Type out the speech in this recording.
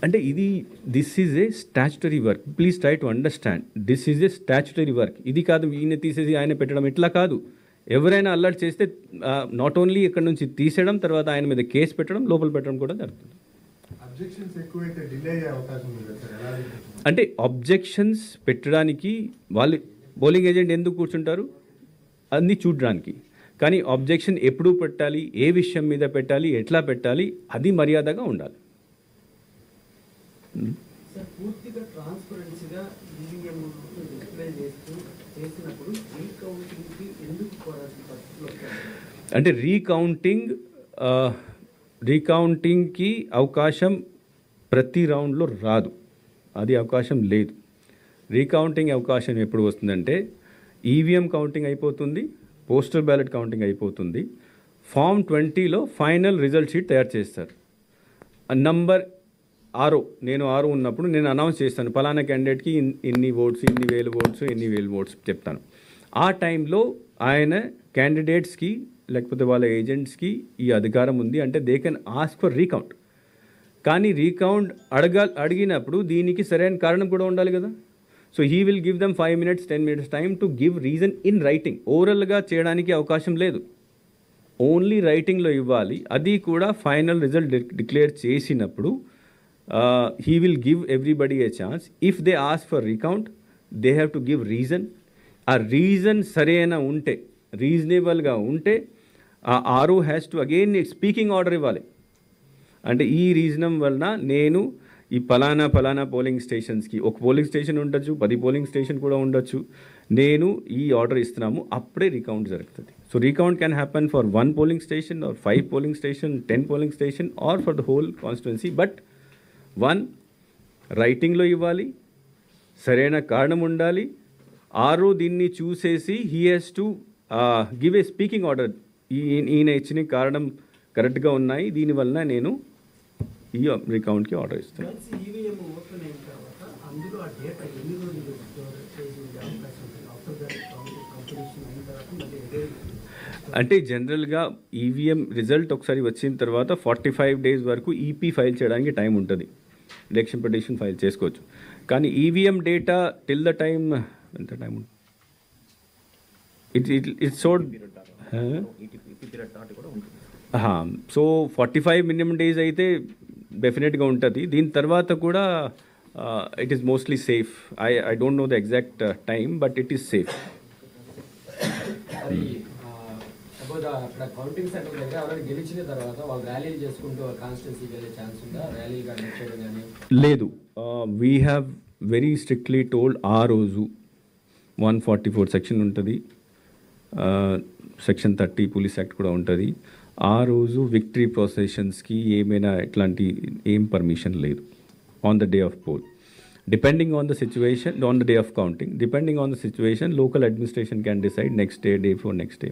అంటే ఇది this is a statutory work. Please try to understand, this is a statutory work. ఇది కాదు ఈయన తీసేసి ఆయన పెట్టడం, ఇట్లా కాదు. ఎవరైనా అల్లర్ట్ చేస్తే నాట్ ఓన్లీ ఇక్కడ నుంచి తీసేయడం, తర్వాత ఆయన మీద కేసు పెట్టడం, లోపల పెట్టడం కూడా జరుగుతుంది. అంటే అబ్జెక్షన్స్ పెట్టడానికి వాళ్ళు పోలింగ్ ఏజెంట్ ఎందుకు కూర్చుంటారు, అన్నీ చూడడానికి. కానీ అబ్జెక్షన్ ఎప్పుడు పెట్టాలి, ఏ విషయం మీద పెట్టాలి, ఎట్లా పెట్టాలి, అది మర్యాదగా ఉండాలి. అంటే రీకౌంటింగ్కి అవకాశం ప్రతి రౌండ్లో రాదు, అది అవకాశం లేదు. రీకౌంటింగ్ అవకాశం ఎప్పుడు వస్తుందంటే ఈవీఎం కౌంటింగ్ అయిపోతుంది, పోస్టల్ బ్యాలెట్ కౌంటింగ్ అయిపోతుంది, ఫామ్ 20లో ఫైనల్ రిజల్ట్ షీట్ తయారు చేస్తారు. నంబర్ 6 నేను 6 ఉన్నప్పుడు నేను అనౌన్స్ చేస్తాను, పలానా క్యాండిడేట్కి ఇన్ని ఓట్స్, ఇన్ని వేల ఓట్స్ చెప్తాను. ఆ టైంలో ఆయన క్యాండిడేట్స్కి లేకపోతే వాళ్ళ ఏజెంట్స్కి ఈ అధికారం ఉంది, అంటే they can ask for recount. కానీ రీకౌంట్ అడిగినప్పుడు దీనికి సరైన కారణం కూడా ఉండాలి కదా. So he will give them 5 minutes 10 minutes time to give reason in writing. ఓరల్గా చేయడానికి అవకాశం లేదు, ఓన్లీ రైటింగ్లో ఇవ్వాలి. అది కూడా ఫైనల్ రిజల్ట్ డిక్లేర్ చేసినప్పుడు he will give everybody a chance. If they ask for recount they have to give reason. ఆ రీజన్ సరైన ఉంటే, రీజనబుల్గా ఉంటే, ఆ RO has to again speaking order ఇవ్వాలి. అంటే ఈ రీజనం వలన నేను ఈ పలానా పోలింగ్ స్టేషన్స్కి, ఒక పోలింగ్ స్టేషన్ ఉండొచ్చు, 10 పోలింగ్ స్టేషన్ కూడా ఉండొచ్చు, నేను ఈ ఆర్డర్ ఇస్తున్నాము, అప్పుడే రీకౌంట్ జరుగుతుంది. So recount can happen for 1 polling station or 5 polling station, 10 polling station or for the whole constituency. But 1 రైటింగ్లో ఇవ్వాలి, సరైన కారణం ఉండాలి. ఆర్ఓ దీన్ని చూసేసి he has to give a speaking order, ఈయన ఇచ్చిన కారణం కరెక్ట్గా ఉన్నాయి, దీనివల్ల నేను ఈ రీకౌంట్కి ఆర్డర్ ఇస్తాను. అంటే జనరల్గా ఈవీఎం రిజల్ట్ ఒకసారి వచ్చిన తర్వాత 45 days వరకు ఈపీ ఫైల్ చేయడానికి టైం ఉంటుంది, ఎలక్షన్ పిటిషన్ ఫైల్ చేసుకోవచ్చు. కానీ EVM data till the time ఎంత టైం ఉంటుంది, it's so so 45 minimum days అయితే డెఫినెట్గా ఉంటుంది. దీని తర్వాత కూడా it is mostly safe. I don't know the exact time, but it is safe. లేదు, we have very strictly told ఆ రోజు 144 సెక్షన్ ఉంటుంది, సెక్షన్ 30 పోలీస్ యాక్ట్ కూడా ఉంటుంది. ఆ రోజు విక్టరీ ప్రొసెషన్స్కి ఏమైనా ఇట్లాంటి ఏం పర్మిషన్ లేదు on the day of poll. Depending on the situation, on the day of counting, depending on the situation, local administration can decide next day, day four next day.